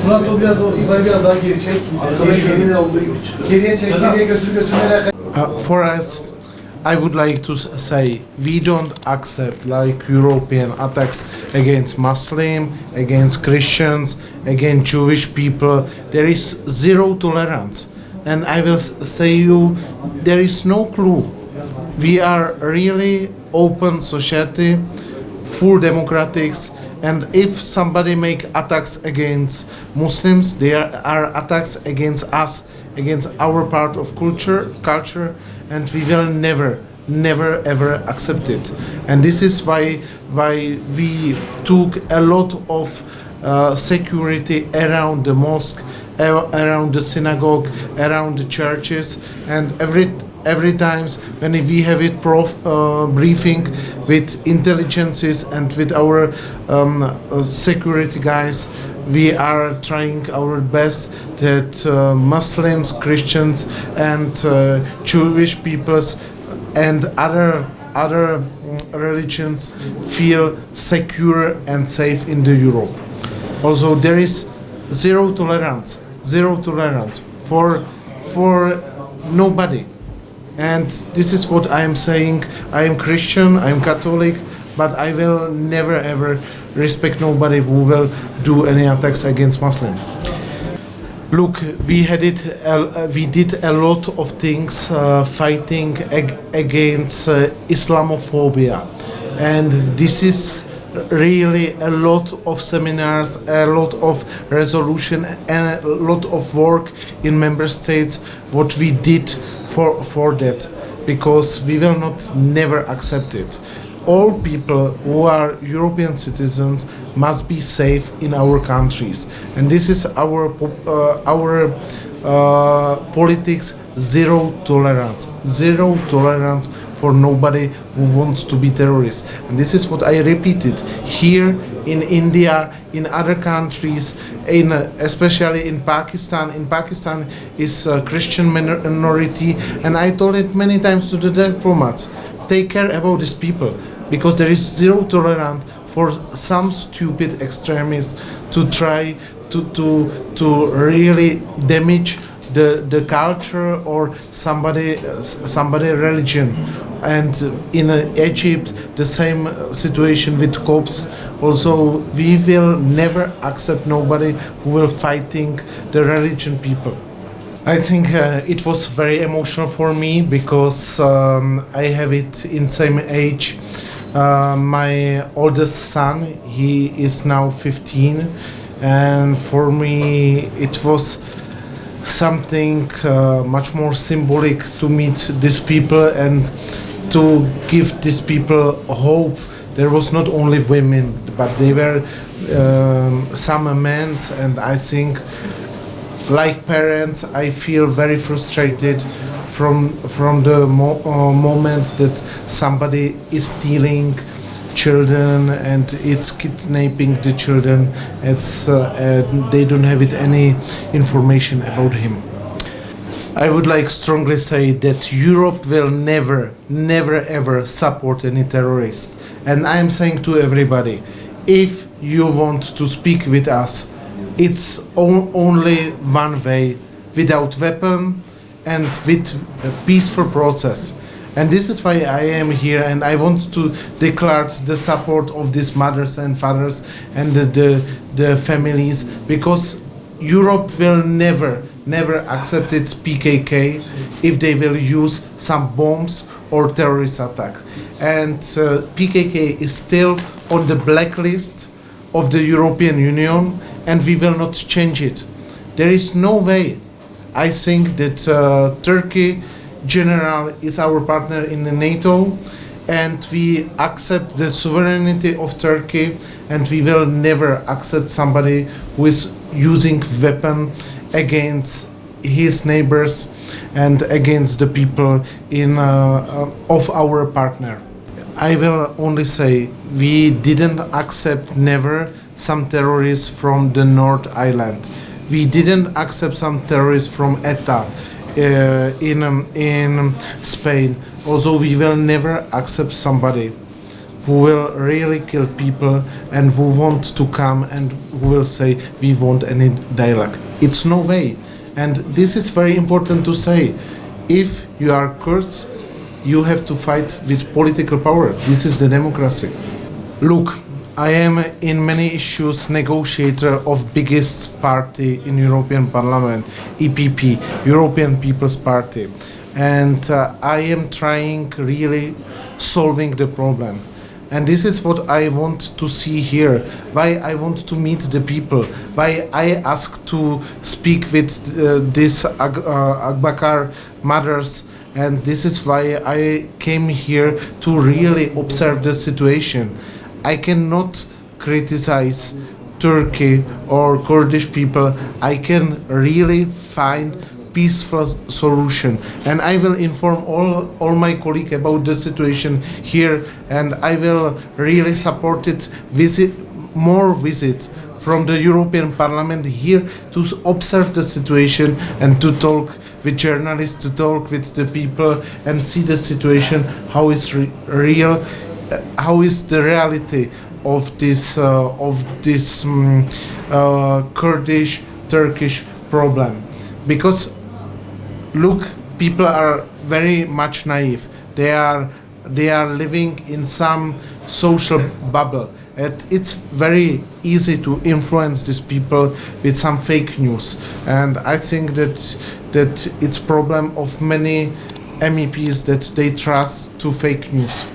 Murat o biraz biraz daha geri çek. Geriye çek, geriye götürmeler. For us, I would like to say we don't accept like European attacks against Muslim, against Christians, against Jewish people. There is zero tolerance, and I will say you, there is no clue. We are really open society, full democratics, and if somebody make attacks against Muslims, there are attacks against us, against our part of culture, and we will never ever accept it. And this is why we took a lot of security around the mosque, around the synagogue, around the churches, and every times when we have it briefing with intelligences and with our security guys, we are trying our best that Muslims, Christians, and Jewish peoples and other religions feel secure and safe in the Europe. Also, there is zero tolerance for nobody. And this is what I am saying. I am Christian, I am Catholic, but I will never ever respect nobody who will do any attacks against Muslim. Look, we did a lot of things fighting against Islamophobia, and this is really a lot of seminars, a lot of resolution, and a lot of work in member states. What we did for that, because we will not never accept it. All people who are European citizens must be safe in our countries, and this is our politics: zero tolerance for nobody who wants to be terrorist. And this is what I repeated here in India, in other countries, especially in Pakistan. In Pakistan is a Christian minority, and I told it many times to the diplomats: take care about these people, because there is zero tolerance for some stupid extremists to try to really damage the culture or somebody religion. And in Egypt, the same situation with Copts. Also, we will never accept nobody who will fighting the religion people. I think it was very emotional for me, because I have it in same age. My oldest son, he is now 15, and for me it was something much more symbolic to meet these people and to give these people hope. There was not only women, but they were some men, and I think, like parents, I feel very frustrated from the moment that somebody is stealing children and it's kidnapping the children. It's they don't have any information about him. I would like strongly say that Europe will never ever support any terrorist. And I'm saying to everybody, if you want to speak with us, it's only one way: without weapon and with a peaceful process. And this is why I am here, and I want to declare the support of these mothers and fathers and the families, because Europe will never accept it PKK if they will use some bombs or terrorist attacks. And PKK is still on the blacklist of the European Union, and we will not change it. There is no way. I think that Turkey general is our partner in the NATO, and we accept the sovereignty of Turkey, and we will never accept somebody who is using weapon against his neighbors and against the people of our partner. I will only say we didn't accept never some terrorists from the North Island. We didn't accept some terrorists from ETA in Spain. Also, we will never accept somebody who will really kill people and who want to come and who will say we want any dialogue. It's no way. And this is very important to say. If you are Kurds, you have to fight with political power. This is the democracy. Look, I am in many issues negotiator of biggest party in European Parliament, EPP, European People's Party. And I am trying really solving the problem. And this is what I want to see here, why I want to meet the people, why I ask to speak with these Agbakar mothers, and this is why I came here to really observe the situation. I cannot criticize Turkey or Kurdish people. I can really find peaceful solution, and I will inform all my colleagues about the situation here, and I will really support it. More visit from the European Parliament here to observe the situation and to talk with journalists, to talk with the people and see the situation, how is real, how is the reality of this Kurdish Turkish problem. Because look, people are very much naive. They are living in some social bubble. And it's very easy to influence these people with some fake news. And I think that it's problem of many MEPs that they trust to fake news.